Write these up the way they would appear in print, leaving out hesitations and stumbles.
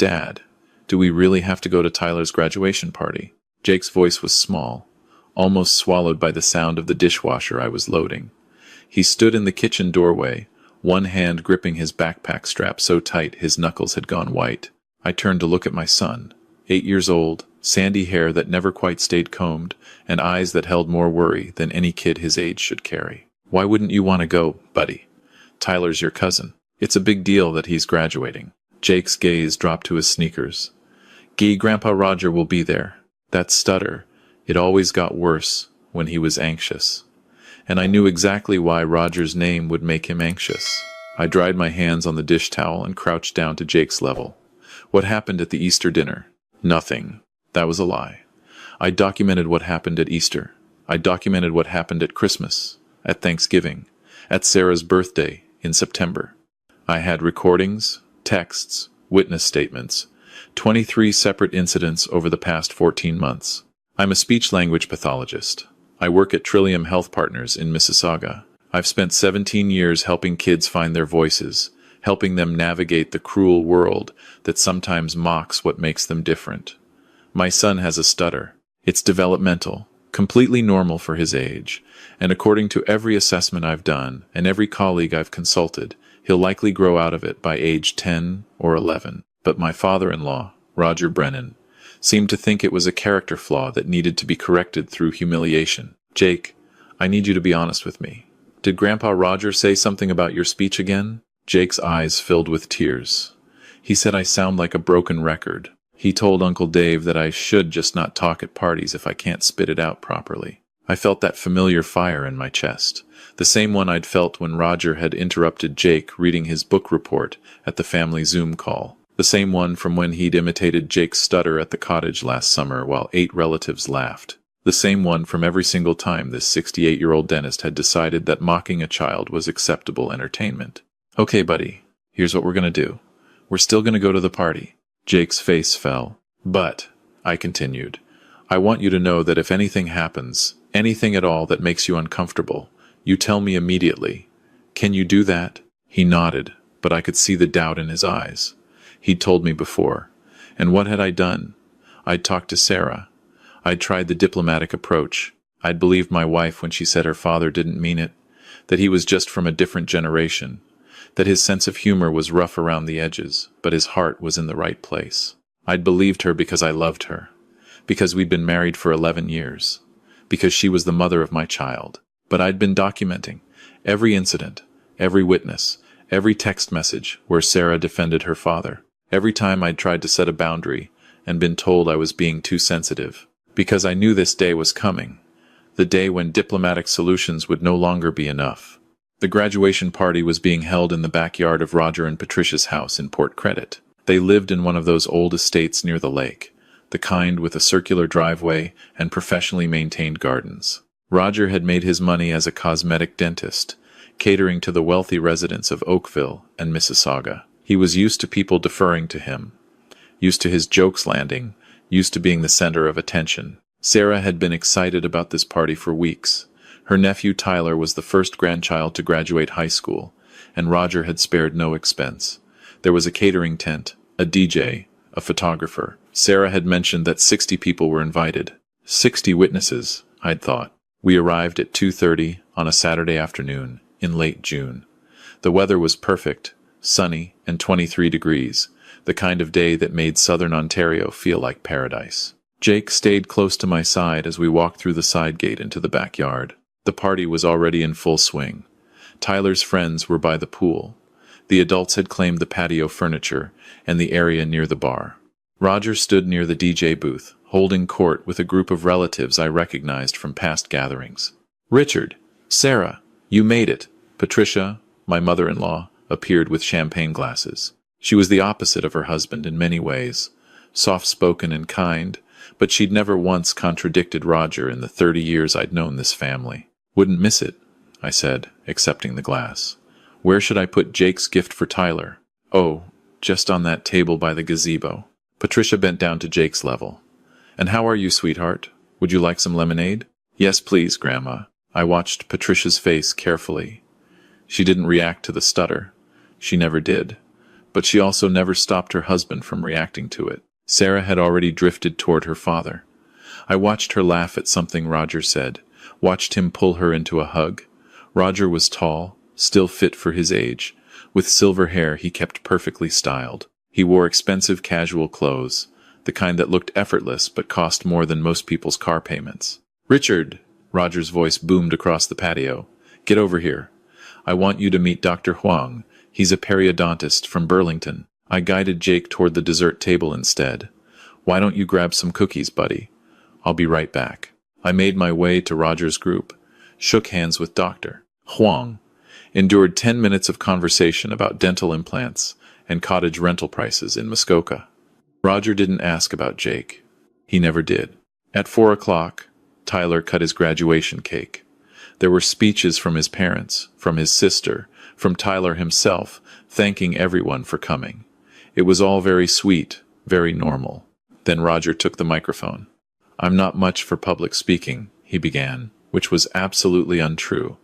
Dad, do we really have to go to Tyler's graduation party? Jake's voice was small, almost swallowed by the sound of the dishwasher I was loading. He stood in the kitchen doorway, one hand gripping his backpack strap so tight his knuckles had gone white. I turned to look at my son, 8 years old, sandy hair that never quite stayed combed, and eyes that held more worry than any kid his age should carry. Why wouldn't you want to go, buddy? Tyler's your cousin. It's a big deal that he's graduating. Jake's gaze dropped to his sneakers. Gee, Grandpa Roger will be there. That stutter, it always got worse when he was anxious. And I knew exactly why Roger's name would make him anxious. I dried my hands on the dish towel and crouched down to Jake's level. What happened at the Easter dinner? Nothing. That was a lie. I documented what happened at Easter. I documented what happened at Christmas, at Thanksgiving, at Sarah's birthday in September. I had recordings, texts, witness statements, 23 separate incidents over the past 14 months. I'm a speech-language pathologist. I work at Trillium Health Partners in Mississauga. I've spent 17 years helping kids find their voices, helping them navigate the cruel world that sometimes mocks what makes them different. My son has a stutter. It's developmental, completely normal for his age, and according to every assessment I've done and every colleague I've consulted, he'll likely grow out of it by age 10 or 11. But my father-in-law, Roger Brennan, seemed to think it was a character flaw that needed to be corrected through humiliation. Jake, I need you to be honest with me. Did Grandpa Roger say something about your speech again? Jake's eyes filled with tears. He said I sound like a broken record. He told Uncle Dave that I should just not talk at parties if I can't spit it out properly. I felt that familiar fire in my chest, the same one I'd felt when Roger had interrupted Jake reading his book report at the family Zoom call. The same one from when he'd imitated Jake's stutter at the cottage last summer while 8 relatives laughed. The same one from every single time this 68-year-old dentist had decided that mocking a child was acceptable entertainment. Okay, buddy, here's what we're gonna do. We're still gonna go to the party. Jake's face fell. But, I continued, I want you to know that if anything happens, anything at all that makes you uncomfortable, you tell me immediately. Can you do that? He nodded, but I could see the doubt in his eyes. He'd told me before. And what had I done? I'd talked to Sarah. I'd tried the diplomatic approach. I'd believed my wife when she said her father didn't mean it, that he was just from a different generation, that his sense of humor was rough around the edges, but his heart was in the right place. I'd believed her because I loved her, because we'd been married for 11 years, because she was the mother of my child. But I'd been documenting every incident, every witness, every text message where Sarah defended her father. Every time I'd tried to set a boundary and been told I was being too sensitive, because I knew this day was coming, the day when diplomatic solutions would no longer be enough. The graduation party was being held in the backyard of Roger and Patricia's house in Port Credit. They lived in one of those old estates near the lake, the kind with a circular driveway and professionally maintained gardens. Roger had made his money as a cosmetic dentist, catering to the wealthy residents of Oakville and Mississauga. He was used to people deferring to him, used to his jokes landing, used to being the center of attention. Sarah had been excited about this party for weeks. Her nephew Tyler was the first grandchild to graduate high school, and Roger had spared no expense. There was a catering tent, a DJ, a photographer. Sarah had mentioned that 60 people were invited. 60 witnesses, I'd thought. We arrived at 2:30 on a Saturday afternoon in late June. The weather was perfect, sunny and 23 degrees, the kind of day that made southern Ontario feel like paradise. Jake stayed close to my side as we walked through the side gate into the backyard. The party was already in full swing. Tyler's friends were by the pool. The adults had claimed the patio furniture and the area near the bar. Roger stood near the DJ booth, holding court with a group of relatives I recognized from past gatherings. Richard, Sarah, you made it. Patricia, my mother-in-law, appeared with champagne glasses. She was the opposite of her husband in many ways, soft-spoken and kind, but she'd never once contradicted Roger in the 30 years I'd known this family. Wouldn't miss it, I said, accepting the glass. Where should I put Jake's gift for Tyler? Oh, just on that table by the gazebo. Patricia bent down to Jake's level. And how are you, sweetheart? Would you like some lemonade? Yes, please, Grandma. I watched Patricia's face carefully. She didn't react to the stutter. She never did. but she also never stopped her husband from reacting to it. Sarah had already drifted toward her father. I watched her laugh at something Roger said, watched him pull her into a hug. Roger was tall, still fit for his age. With silver hair he kept perfectly styled. He wore expensive casual clothes, the kind that looked effortless but cost more than most people's car payments. "Richard," Roger's voice boomed across the patio. "Get over here. I want you to meet Dr. Huang. He's a periodontist from Burlington." I guided Jake toward the dessert table instead. "Why don't you grab some cookies, buddy? I'll be right back." I made my way to Roger's group, shook hands with Dr. Huang, endured 10 minutes of conversation about dental implants and cottage rental prices in Muskoka. Roger didn't ask about Jake. He never did. At 4 o'clock, Tyler cut his graduation cake. There were speeches from his parents, from his sister, from Tyler himself, thanking everyone for coming. It was all very sweet, very normal. Then Roger took the microphone. "I'm not much for public speaking," he began, which was absolutely untrue,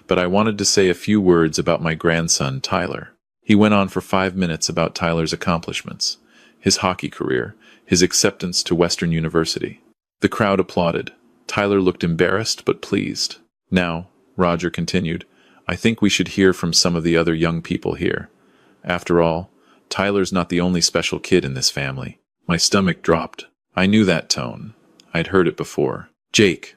but I wanted to say a few words about my grandson, Tyler. He went on for 5 minutes about Tyler's accomplishments, his hockey career, his acceptance to Western University. The crowd applauded. Tyler looked embarrassed but pleased. "Now," Roger continued, "I think we should hear from some of the other young people here. After all, Tyler's not the only special kid in this family." My stomach dropped. I knew that tone. I'd heard it before. "Jake."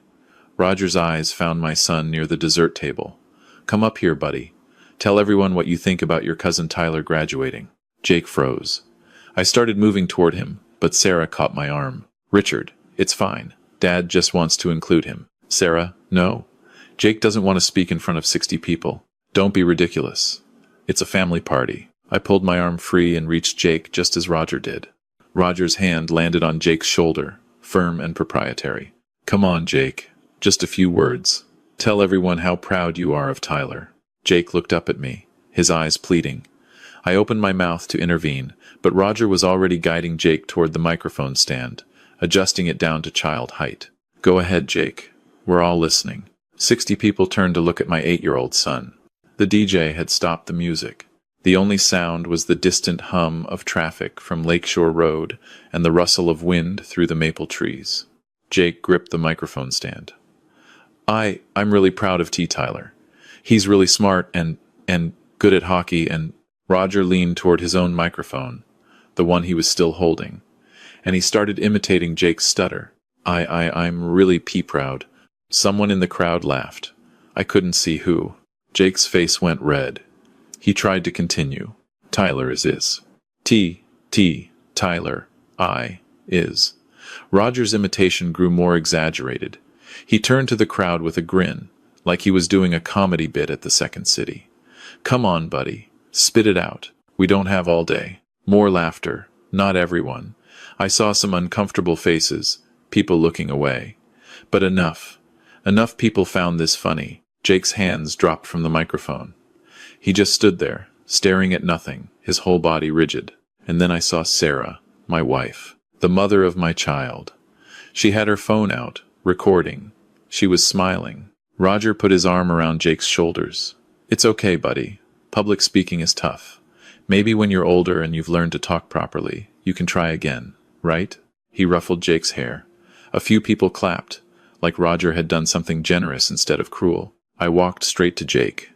Roger's eyes found my son near the dessert table. "Come up here, buddy. Tell everyone what you think about your cousin Tyler graduating." Jake froze. I started moving toward him, but Sarah caught my arm. "Richard, it's fine. Dad just wants to include him." "Sarah, no. Jake doesn't want to speak in front of 60 people. Don't be ridiculous. It's a family party." I pulled my arm free and reached Jake just as Roger did. Roger's hand landed on Jake's shoulder, firm and proprietary. "Come on, Jake. Just a few words. Tell everyone how proud you are of Tyler." Jake looked up at me, his eyes pleading. I opened my mouth to intervene, but Roger was already guiding Jake toward the microphone stand, adjusting it down to child height. "Go ahead, Jake. We're all listening." 60 people turned to look at my 8-year-old son. The DJ had stopped the music. The only sound was the distant hum of traffic from Lakeshore Road and the rustle of wind through the maple trees. Jake gripped the microphone stand. I'm really proud of T. Tyler. He's really smart and good at hockey." And Roger leaned toward his own microphone, the one he was still holding, and he started imitating Jake's stutter. I'm really proud." Someone in the crowd laughed. I couldn't see who. Jake's face went red. He tried to continue. "Tyler is. Tyler, is." Roger's imitation grew more exaggerated. He turned to the crowd with a grin, like he was doing a comedy bit at the Second City. "Come on, buddy. Spit it out. We don't have all day." More laughter. Not everyone. I saw some uncomfortable faces, people looking away. But enough. Enough people found this funny. Jake's hands dropped from the microphone. He just stood there, staring at nothing, his whole body rigid. And then I saw Sarah, my wife, the mother of my child. She had her phone out, recording. She was smiling. Roger put his arm around Jake's shoulders. "It's okay, buddy. Public speaking is tough. Maybe when you're older and you've learned to talk properly, you can try again, right?" He ruffled Jake's hair. A few people clapped, like Roger had done something generous instead of cruel. I walked straight to Jake.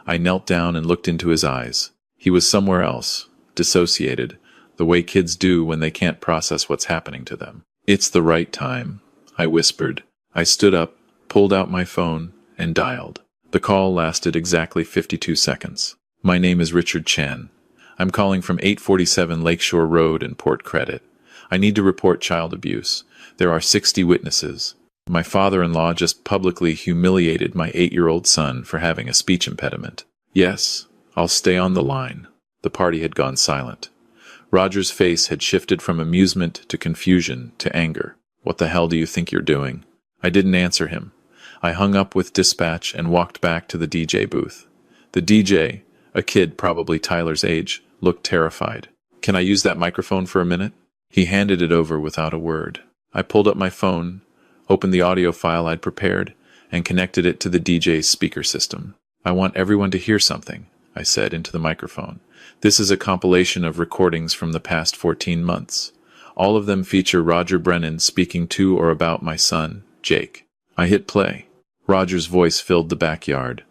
I knelt down and looked into his eyes. He was somewhere else, dissociated, the way kids do when they can't process what's happening to them. "It's the right time," I whispered. I stood up, pulled out my phone, and dialed. The call lasted exactly 52 seconds. "My name is Richard Chen. I'm calling from 847 Lakeshore Road in Port Credit. I need to report child abuse. There are 60 witnesses. My father-in-law just publicly humiliated my 8-year-old son for having a speech impediment." "Yes, I'll stay on the line." The party had gone silent. Roger's face had shifted from amusement to confusion to anger. "What the hell do you think you're doing?" I didn't answer him. I hung up with dispatch and walked back to the DJ booth. The DJ, a kid probably Tyler's age, looked terrified. "Can I use that microphone for a minute?" He handed it over without a word. I pulled up my phone, opened the audio file I'd prepared, and connected it to the DJ's speaker system. "I want everyone to hear something," I said into the microphone. This is a compilation of recordings from the past 14 months. All of them feature Roger Brennan speaking to or about my son, Jake. I hit play. Roger's voice filled the backyard.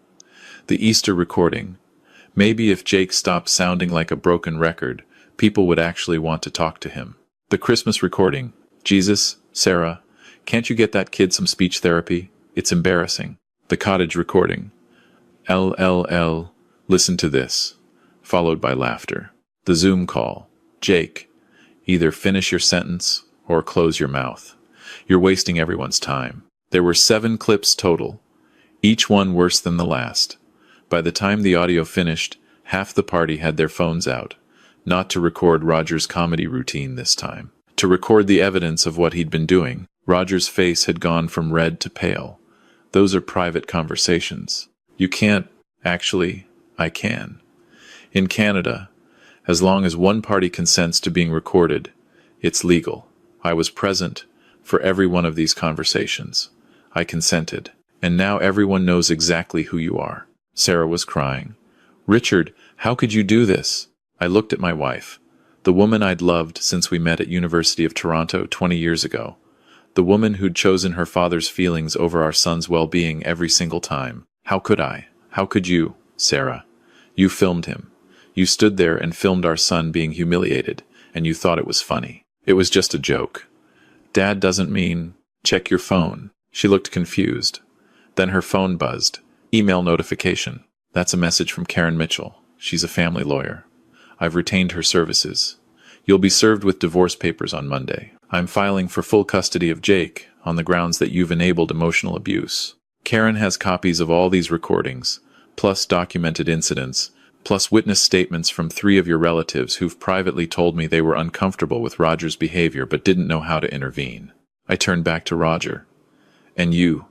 The Easter recording. Maybe if Jake stopped sounding like a broken record, people would actually want to talk to him. The Christmas recording. Jesus, Sarah, can't you get that kid some speech therapy? It's embarrassing. The cottage recording. LLL, listen to this. Followed by laughter. The Zoom call. Jake, either finish your sentence or close your mouth. You're wasting everyone's time. There were 7 clips total, each one worse than the last. By the time the audio finished, half the party had their phones out, not to record Roger's comedy routine this time. To record the evidence of what he'd been doing. Roger's face had gone from red to pale. Those are private conversations. You can't. Actually, I can. In Canada, as long as one party consents to being recorded, it's legal. I was present for every one of these conversations. I consented. And now everyone knows exactly who you are. Sarah was crying. Richard, how could you do this? I looked at my wife, the woman I'd loved since we met at University of Toronto 20 years ago. The woman who'd chosen her father's feelings over our son's well-being every single time. How could I? How could you, Sarah? You filmed him. You stood there and filmed our son being humiliated, and you thought it was funny. It was just a joke. Dad doesn't mean, check your phone. She looked confused. Then her phone buzzed. Email notification. That's a message from Karen Mitchell. She's a family lawyer. I've retained her services. You'll be served with divorce papers on Monday. I'm filing for full custody of Jake on the grounds that you've enabled emotional abuse. Karen has copies of all these recordings, plus documented incidents, plus witness statements from 3 of your relatives who've privately told me they were uncomfortable with Roger's behavior but didn't know how to intervene. I turned back to Roger. And you're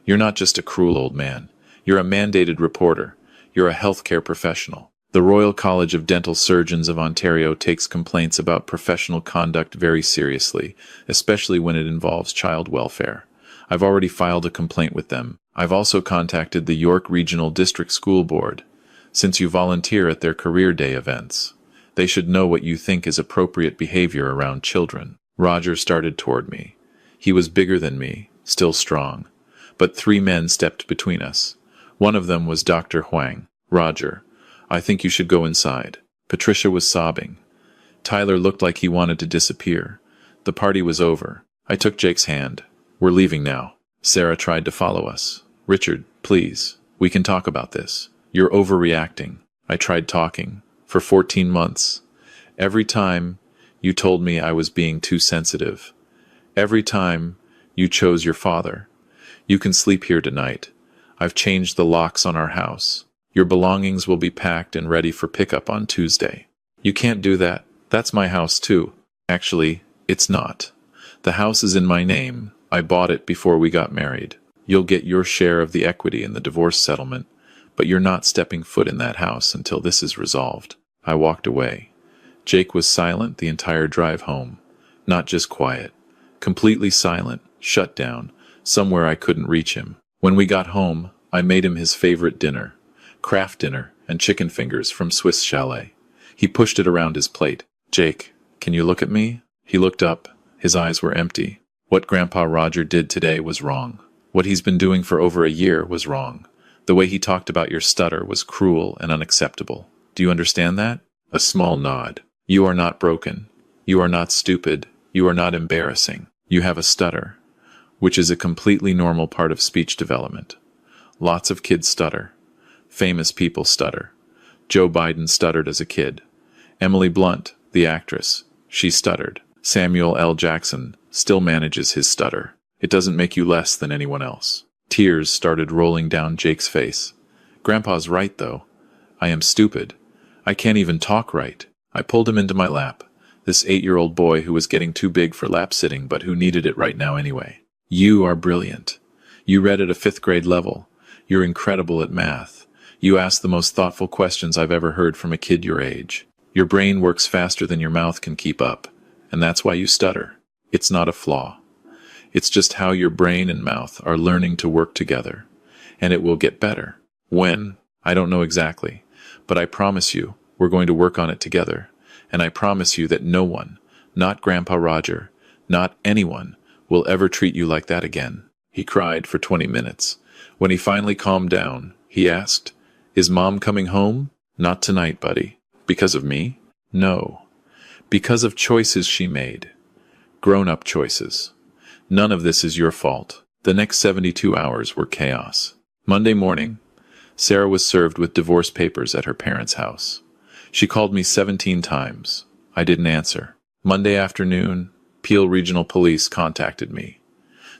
not just a cruel old man. You're a mandated reporter. You're a healthcare professional. The Royal College of Dental Surgeons of Ontario takes complaints about professional conduct very seriously, especially when it involves child welfare. I've already filed a complaint with them. I've also contacted the York Regional District School Board. Since you volunteer at their career day events, they should know what you think is appropriate behavior around children. Roger started toward me. He was bigger than me, still strong. But 3 men stepped between us. One of them was Dr. Huang. Roger, I think you should go inside. Patricia was sobbing. Tyler looked like he wanted to disappear. The party was over. I took Jake's hand. We're leaving now. Sarah tried to follow us. Richard, please. We can talk about this. You're overreacting. I tried talking. For 14 months. Every time you told me I was being too sensitive. Every time you chose your father. You can sleep here tonight. I've changed the locks on our house. Your belongings will be packed and ready for pickup on Tuesday. You can't do that. That's my house too. Actually, it's not. The house is in my name. I bought it before we got married. You'll get your share of the equity in the divorce settlement, but you're not stepping foot in that house until this is resolved. I walked away. Jake was silent the entire drive home. Not just quiet. Completely silent, shut down, somewhere I couldn't reach him. When we got home, I made him his favorite dinner. Kraft dinner and chicken fingers from Swiss Chalet. He pushed it around his plate. Jake, can you look at me? He looked up. His eyes were empty. What Grandpa Roger did today was wrong. What he's been doing for over a year was wrong. The way he talked about your stutter was cruel and unacceptable. Do you understand that? A small nod. You are not broken. You are not stupid. You are not embarrassing. You have a stutter, which is a completely normal part of speech development. Lots of kids stutter. Famous people stutter. Joe Biden stuttered as a kid. Emily Blunt, the actress, she stuttered. Samuel L. Jackson still manages his stutter. It doesn't make you less than anyone else. Tears started rolling down Jake's face. Grandpa's right, though. I am stupid. I can't even talk right. I pulled him into my lap. This 8-year-old boy who was getting too big for lap sitting but who needed it right now anyway. You are brilliant. You read at a 5th grade level. You're incredible at math. You ask the most thoughtful questions I've ever heard from a kid your age. Your brain works faster than your mouth can keep up, and that's why you stutter. It's not a flaw. It's just how your brain and mouth are learning to work together, and it will get better. When? I don't know exactly, but I promise you, We're going to work on it together. And I promise you that no one, not Grandpa Roger, not anyone, will ever treat you like that again." He cried for 20 minutes. When he finally calmed down, he asked, "Is Mom coming home?" "Not tonight, buddy." "Because of me?" "No. Because of choices she made. Grown-up choices. None of this is your fault." The next 72 hours were chaos. Monday morning, Sarah was served with divorce papers at her parents' house. She called me 17 times. I didn't answer. Monday afternoon, Peel Regional Police contacted me.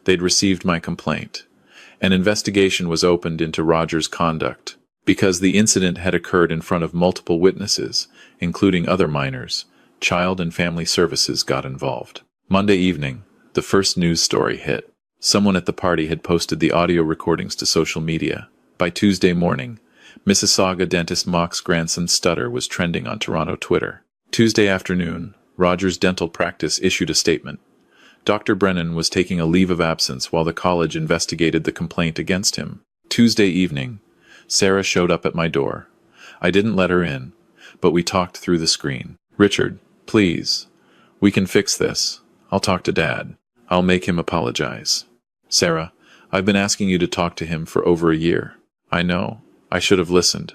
They'd received my complaint. An investigation was opened into Roger's conduct. Because the incident had occurred in front of multiple witnesses, including other minors, Child and Family Services got involved. Monday evening, the first news story hit. Someone at the party had posted the audio recordings to social media. By Tuesday morning, Mississauga dentist Mock's grandson's stutter was trending on Toronto Twitter. Tuesday afternoon, Roger's dental practice issued a statement. Dr. Brennan was taking a leave of absence while the college investigated the complaint against him. Tuesday evening, Sarah showed up at my door. I didn't let her in, but we talked through the screen. "Richard, please. We can fix this. I'll talk to Dad. I'll make him apologize." "Sarah, I've been asking you to talk to him for over a year." "I know. I should have listened.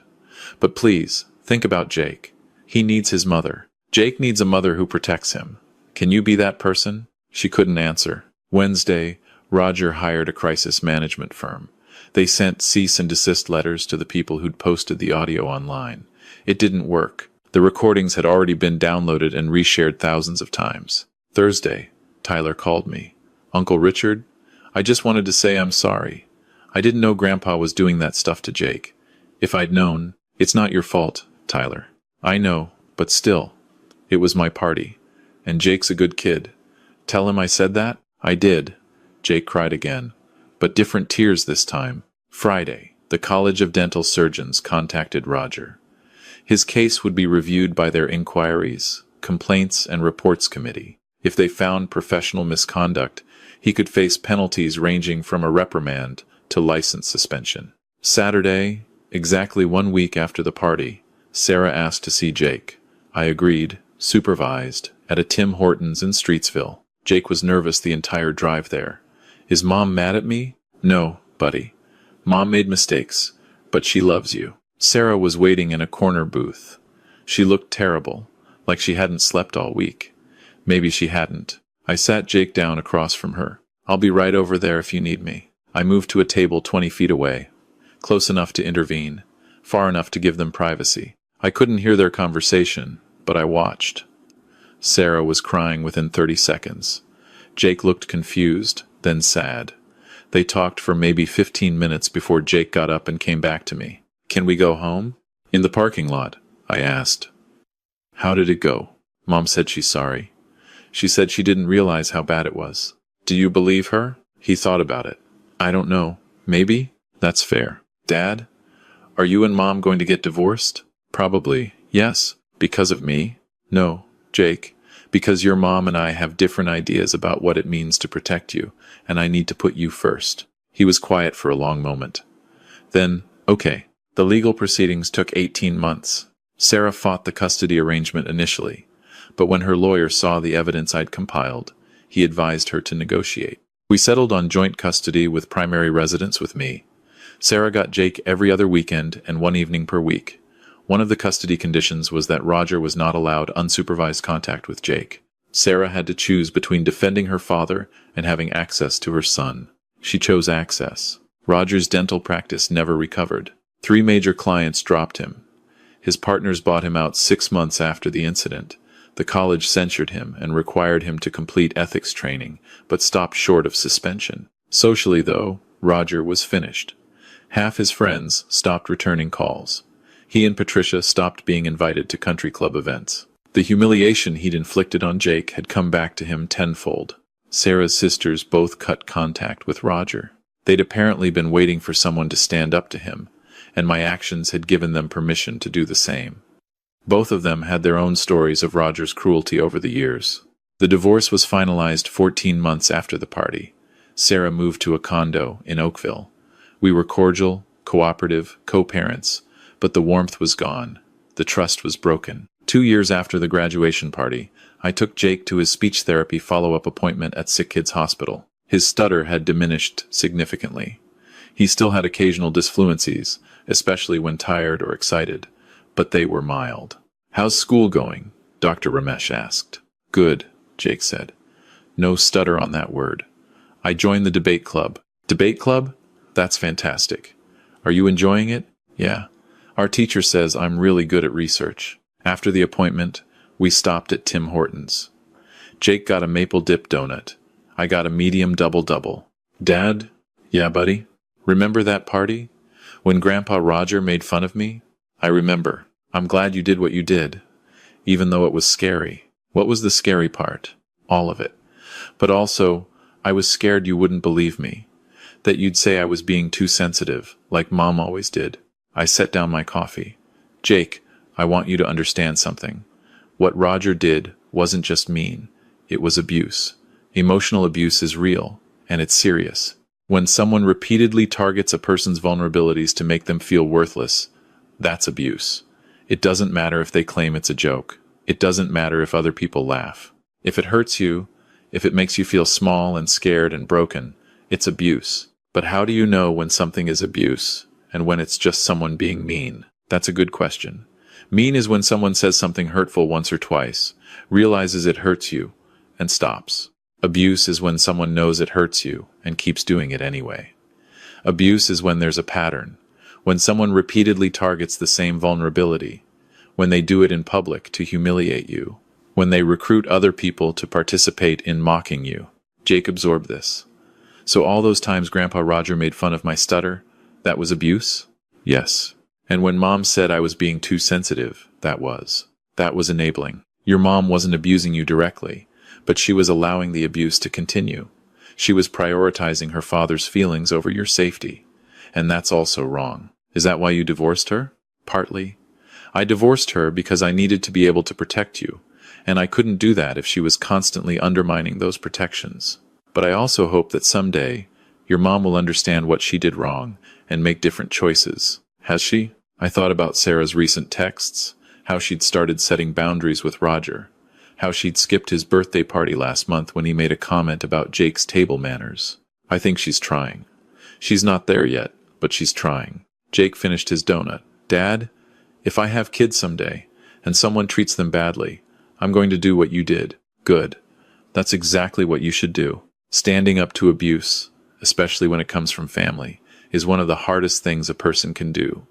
But please, think about Jake. He needs his mother. Jake needs a mother who protects him. Can you be that person?" She couldn't answer. Wednesday, Roger hired a crisis management firm. They sent cease and desist letters to the people who'd posted the audio online. It didn't work. The recordings had already been downloaded and reshared thousands of times. Thursday, Tyler called me. "Uncle Richard, I just wanted to say I'm sorry. I didn't know Grandpa was doing that stuff to Jake. If I'd known, it's not your fault, Tyler." "I know, but still, it was my party. And Jake's a good kid. Tell him I said that?" "I did." Jake cried again, but different tears this time. Friday, the College of Dental Surgeons contacted Roger. His case would be reviewed by their Inquiries, Complaints, and Reports Committee. If they found professional misconduct, he could face penalties ranging from a reprimand to license suspension. Saturday, exactly 1 week after the party, Sarah asked to see Jake. I agreed, supervised, at a Tim Hortons in Streetsville. Jake was nervous the entire drive there. "Is Mom mad at me?" "No, buddy. Mom made mistakes, but she loves you." Sarah was waiting in a corner booth. She looked terrible, like she hadn't slept all week. Maybe she hadn't. I sat Jake down across from her. "I'll be right over there if you need me." I moved to a table 20 feet away, close enough to intervene, far enough to give them privacy. I couldn't hear their conversation, but I watched. Sarah was crying within 30 seconds. Jake looked confused, then sad. They talked for maybe 15 minutes before Jake got up and came back to me. "Can we go home?" "In the parking lot," I asked. "How did it go?" Mom said she's sorry. She said she didn't realize how bad it was. "Do you believe her?" He thought about it. "I don't know. Maybe? That's fair." "Dad, are you and Mom going to get divorced?" "Probably, yes." "Because of me?" "No, Jake. Because your mom and I have different ideas about what it means to protect you, and I need to put you first." He was quiet for a long moment. Then, okay. The legal proceedings took 18 months. Sarah fought the custody arrangement initially, but when her lawyer saw the evidence I'd compiled, he advised her to negotiate. We settled on joint custody with primary residence with me. Sarah got Jake every other weekend and 1 evening per week. One of the custody conditions was that Roger was not allowed unsupervised contact with Jake. Sarah had to choose between defending her father and having access to her son. She chose access. Roger's dental practice never recovered. 3 major clients dropped him. His partners bought him out 6 months after the incident. The college censured him and required him to complete ethics training, but stopped short of suspension. Socially, though, Roger was finished. Half his friends stopped returning calls. He and Patricia stopped being invited to country club events. The humiliation he'd inflicted on Jake had come back to him tenfold. Sarah's sisters both cut contact with Roger. They'd apparently been waiting for someone to stand up to him, and my actions had given them permission to do the same. Both of them had their own stories of Roger's cruelty over the years. The divorce was finalized 14 months after the party. Sarah moved to a condo in Oakville. We were cordial, cooperative, co-parents, but the warmth was gone. The trust was broken. 2 years after the graduation party, I took Jake to his speech therapy follow-up appointment at Sick Kids Hospital. His stutter had diminished significantly. He still had occasional disfluencies, especially when tired or excited, but they were mild. "How's school going?" Dr. Ramesh asked. "Good," Jake said. No stutter on that word. "I joined the debate club." "Debate club? That's fantastic. Are you enjoying it?" "Yeah. Our teacher says I'm really good at research." After the appointment, we stopped at Tim Hortons. Jake got a maple dip donut. I got a medium double-double. "Dad?" "Yeah, buddy? Remember that party? When Grandpa Roger made fun of me?" "I remember. I'm glad you did what you did, even though it was scary." "What was the scary part?" "All of it. But also, I was scared you wouldn't believe me. That you'd say I was being too sensitive, like Mom always did." I set down my coffee. "Jake, I want you to understand something. What Roger did wasn't just mean. It was abuse. Emotional abuse is real, and it's serious. When someone repeatedly targets a person's vulnerabilities to make them feel worthless, that's abuse. It doesn't matter if they claim it's a joke. It doesn't matter if other people laugh. If it hurts you, if it makes you feel small and scared and broken, it's abuse. But how do you know when something is abuse and when it's just someone being mean? That's a good question. Mean is when someone says something hurtful once or twice, realizes it hurts you, and stops. Abuse is when someone knows it hurts you and keeps doing it anyway. Abuse is when there's a pattern, when someone repeatedly targets the same vulnerability, when they do it in public to humiliate you, when they recruit other people to participate in mocking you. Jake absorbed this. "So all those times Grandpa Roger made fun of my stutter, that was abuse?" "Yes. And when Mom said I was being too sensitive, that was enabling. Your mom wasn't abusing you directly, but she was allowing the abuse to continue. She was prioritizing her father's feelings over your safety. And that's also wrong. Is that why you divorced her?" "Partly. I divorced her because I needed to be able to protect you, and I couldn't do that if she was constantly undermining those protections. But I also hope that someday your mom will understand what she did wrong and make different choices." "Has she?" I thought about Sarah's recent texts, how she'd started setting boundaries with Roger, how she'd skipped his birthday party last month when he made a comment about Jake's table manners. I think she's trying. She's not there yet, but she's trying. Jake finished his donut. "Dad, if I have kids someday, and someone treats them badly, I'm going to do what you did." "Good. That's exactly what you should do." Standing up to abuse, especially when it comes from family, is one of the hardest things a person can do.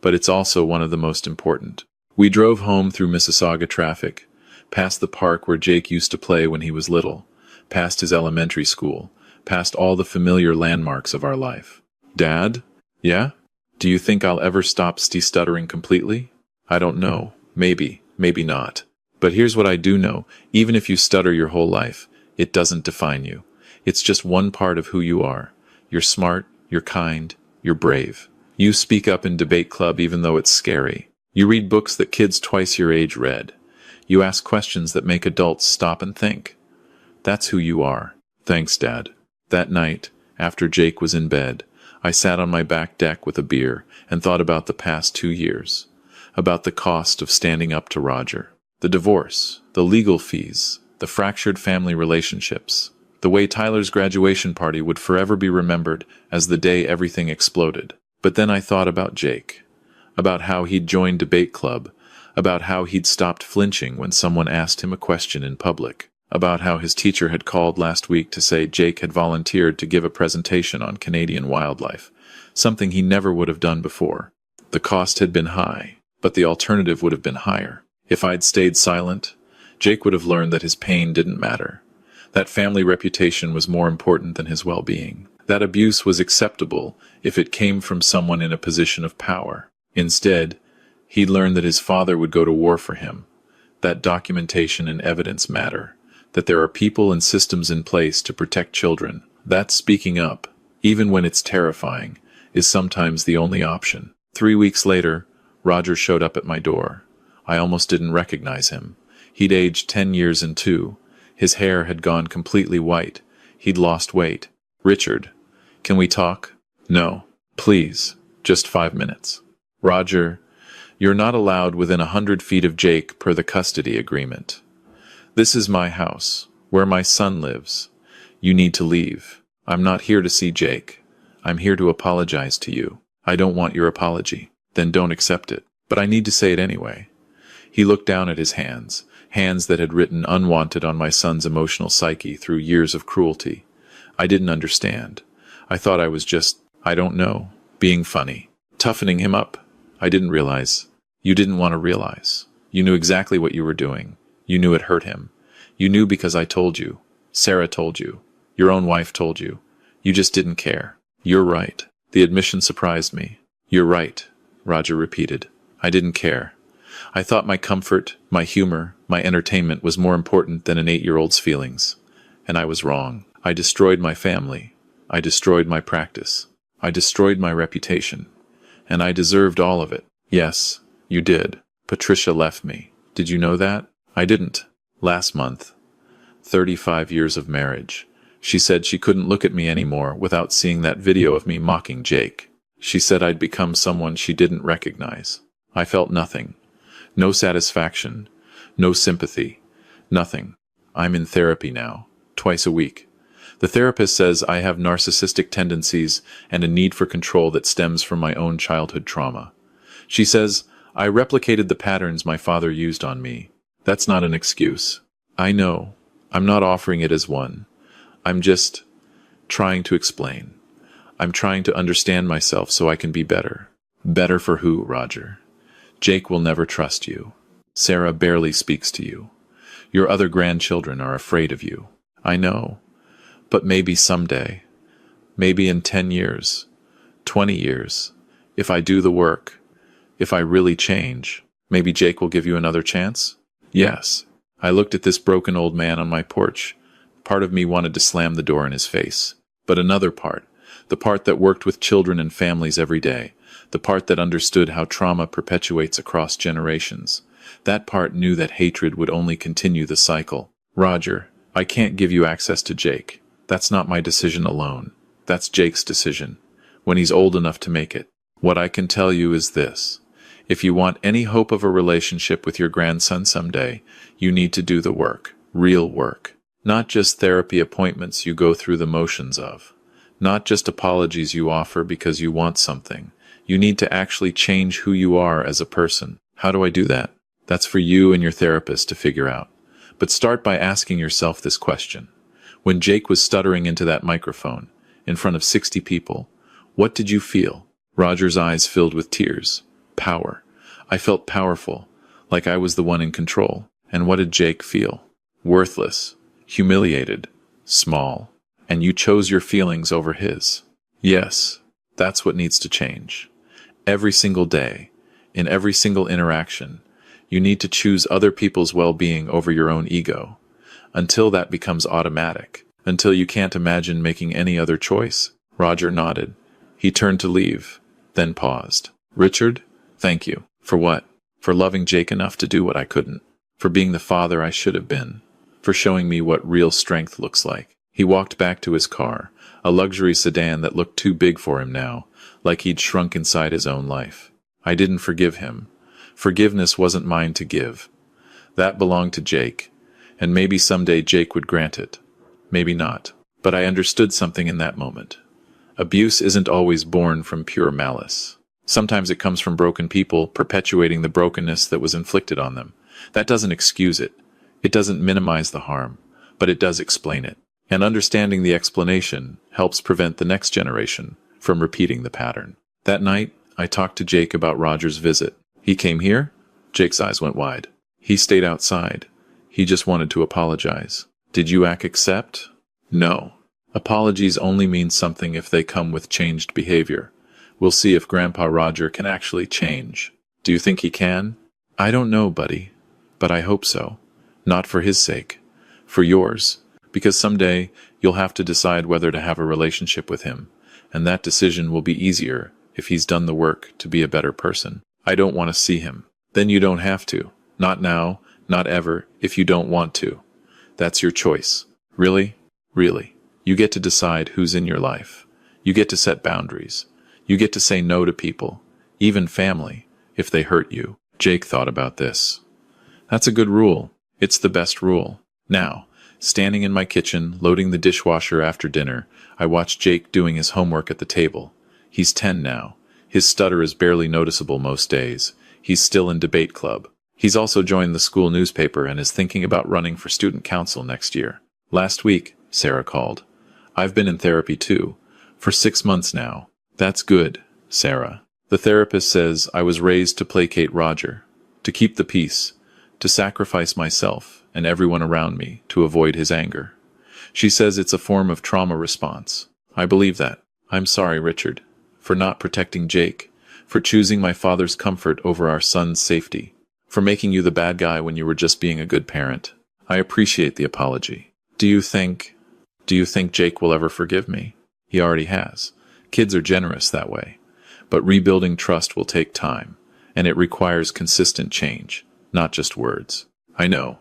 But it's also one of the most important. We drove home through Mississauga traffic, past the park where Jake used to play when he was little, past his elementary school, past all the familiar landmarks of our life. "Dad? Yeah? Do you think I'll ever stop stuttering completely?" "I don't know. Maybe, maybe not. But here's what I do know. Even if you stutter your whole life, it doesn't define you. It's just one part of who you are. You're smart, you're kind, you're brave. You speak up in debate club even though it's scary. You read books that kids twice your age read. You ask questions that make adults stop and think. That's who you are." "Thanks, Dad." That night, after Jake was in bed, I sat on my back deck with a beer and thought about the past 2 years, about the cost of standing up to Roger, the divorce, the legal fees, the fractured family relationships, the way Tyler's graduation party would forever be remembered as the day everything exploded. But then I thought about Jake, about how he'd joined debate club, about how he'd stopped flinching when someone asked him a question in public, about how his teacher had called last week to say Jake had volunteered to give a presentation on Canadian wildlife, something he never would have done before. The cost had been high, but the alternative would have been higher. If I'd stayed silent, Jake would have learned that his pain didn't matter, that family reputation was more important than his well-being, that abuse was acceptable if it came from someone in a position of power. Instead, he'd learned that his father would go to war for him, that documentation and evidence matter, that there are people and systems in place to protect children, that speaking up, even when it's terrifying, is sometimes the only option. 3 weeks later, Roger showed up at my door. I almost didn't recognize him. He'd aged 10 years and 2. His hair had gone completely white. He'd lost weight. "Richard, can we talk?" "No. Please. Just 5 minutes." "Roger, You're not allowed within 100 feet of Jake per the custody agreement. This is my house, where my son lives. You need to leave. I'm not here to see Jake. I'm here to apologize to you. I don't want your apology. Then don't accept it. But I need to say it anyway. He looked down at his hands, hands that had written unwanted on my son's emotional psyche through years of cruelty. I didn't understand. I thought I was just, I don't know, being funny, toughening him up. I didn't realize. You didn't want to realize. You knew exactly what you were doing. You knew it hurt him. You knew because I told you. Sarah told you. Your own wife told you. You just didn't care. You're right. The admission surprised me. You're right, Roger repeated. I didn't care. I thought my comfort, my humor, my entertainment was more important than an 8-year-old's feelings. And I was wrong. I destroyed my family. I destroyed my practice. I destroyed my reputation. And I deserved all of it. Yes, you did. Patricia left me. Did you know that? I didn't. Last month. 35 years of marriage. She said she couldn't look at me anymore without seeing that video of me mocking Jake. She said I'd become someone she didn't recognize. I felt nothing. No satisfaction. No sympathy. Nothing. I'm in therapy now. Twice a week. The therapist says I have narcissistic tendencies and a need for control that stems from my own childhood trauma. She says I replicated the patterns my father used on me. That's not an excuse. I know. I'm not offering it as one. I'm just trying to explain. I'm trying to understand myself so I can be better. Better for who, Roger? Jake will never trust you. Sarah barely speaks to you. Your other grandchildren are afraid of you. I know. But maybe someday, maybe in 10 years, 20 years, if I do the work, if I really change, maybe Jake will give you another chance? Yes. I looked at this broken old man on my porch. Part of me wanted to slam the door in his face. But another part, the part that worked with children and families every day, the part that understood how trauma perpetuates across generations, that part knew that hatred would only continue the cycle. Roger, I can't give you access to Jake. That's not my decision alone. That's Jake's decision, when he's old enough to make it. What I can tell you is this. If you want any hope of a relationship with your grandson someday, you need to do the work, real work. Not just therapy appointments you go through the motions of. Not just apologies you offer because you want something. You need to actually change who you are as a person. How do I do that? That's for you and your therapist to figure out. But start by asking yourself this question. When Jake was stuttering into that microphone, in front of 60 people, what did you feel? Roger's eyes filled with tears. Power. I felt powerful, like I was the one in control. And what did Jake feel? Worthless. Humiliated, small, and you chose your feelings over his. Yes, that's what needs to change. Every single day, in every single interaction, you need to choose other people's well-being over your own ego, until that becomes automatic, until you can't imagine making any other choice. Roger nodded. He turned to leave, then paused. Richard, thank you. For what? For loving Jake enough to do what I couldn't. For being the father I should have been. For showing me what real strength looks like. He walked back to his car, a luxury sedan that looked too big for him now, like he'd shrunk inside his own life. I didn't forgive him. Forgiveness wasn't mine to give. That belonged to Jake, and maybe someday Jake would grant it. Maybe not. But I understood something in that moment. Abuse isn't always born from pure malice. Sometimes it comes from broken people perpetuating the brokenness that was inflicted on them. That doesn't excuse it. It doesn't minimize the harm, but it does explain it. And understanding the explanation helps prevent the next generation from repeating the pattern. That night, I talked to Jake about Roger's visit. He came here? Jake's eyes went wide. He stayed outside. He just wanted to apologize. Did you accept? No. Apologies only mean something if they come with changed behavior. We'll see if Grandpa Roger can actually change. Do you think he can? I don't know, buddy, but I hope so. Not for his sake, for yours, because someday you'll have to decide whether to have a relationship with him, and that decision will be easier if he's done the work to be a better person. I don't want to see him. Then you don't have to. Not now, not ever, if you don't want to. That's your choice. Really? Really. You get to decide who's in your life. You get to set boundaries. You get to say no to people, even family, if they hurt you. Jake thought about this. That's a good rule. It's the best rule. Now, standing in my kitchen, loading the dishwasher after dinner, I watch Jake doing his homework at the table. He's 10 now. His stutter is barely noticeable most days. He's still in debate club. He's also joined the school newspaper and is thinking about running for student council next year. Last week, Sarah called. I've been in therapy too, for 6 months now. That's good, Sarah. The therapist says I was raised to placate Roger, to keep the peace, to sacrifice myself and everyone around me to avoid his anger. She says it's a form of trauma response. I believe that. I'm sorry, Richard, for not protecting Jake, for choosing my father's comfort over our son's safety, for making you the bad guy when you were just being a good parent. I appreciate the apology. Do you think Jake will ever forgive me? He already has. Kids are generous that way. But rebuilding trust will take time, and it requires consistent change, not just words. I know.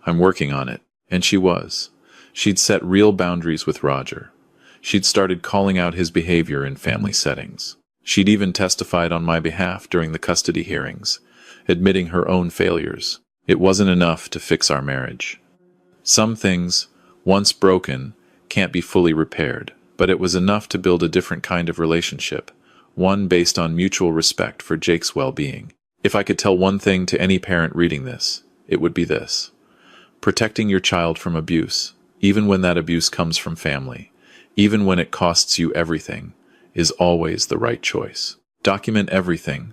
I'm working on it. And she was. She'd set real boundaries with Roger. She'd started calling out his behavior in family settings. She'd even testified on my behalf during the custody hearings, admitting her own failures. It wasn't enough to fix our marriage. Some things, once broken, can't be fully repaired, but it was enough to build a different kind of relationship, one based on mutual respect for Jake's well-being. If I could tell one thing to any parent reading this, it would be this. Protecting your child from abuse, even when that abuse comes from family, even when it costs you everything, is always the right choice. Document everything.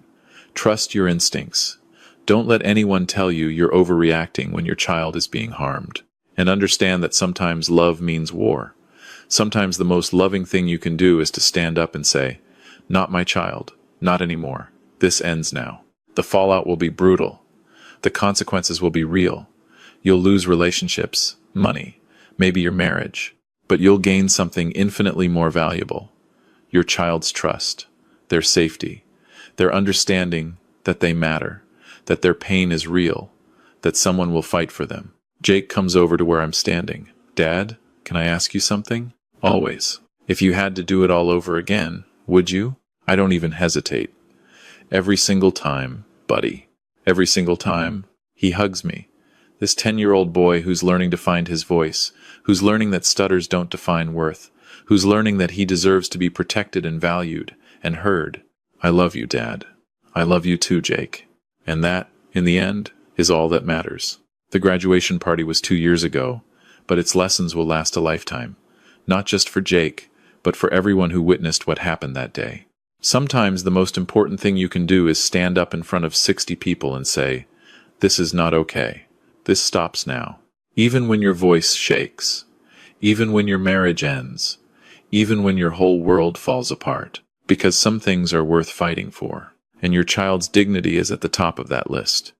Trust your instincts. Don't let anyone tell you you're overreacting when your child is being harmed. And understand that sometimes love means war. Sometimes the most loving thing you can do is to stand up and say, "Not my child. Not anymore. This ends now." The fallout will be brutal. The consequences will be real. You'll lose relationships, money, maybe your marriage, but you'll gain something infinitely more valuable. Your child's trust, their safety, their understanding that they matter, that their pain is real, that someone will fight for them. Jake comes over to where I'm standing. "Dad, can I ask you something?" Always. If you had to do it all over again, would you? I don't even hesitate. Every single time, buddy. Every single time, he hugs me. This 10-year-old boy who's learning to find his voice, who's learning that stutters don't define worth, who's learning that he deserves to be protected and valued and heard. I love you, Dad. I love you too, Jake. And that, in the end, is all that matters. The graduation party was 2 years ago, but its lessons will last a lifetime. Not just for Jake, but for everyone who witnessed what happened that day. Sometimes the most important thing you can do is stand up in front of 60 people and say, "This is not okay. This stops now." Even when your voice shakes. Even when your marriage ends. Even when your whole world falls apart. Because some things are worth fighting for. And your child's dignity is at the top of that list.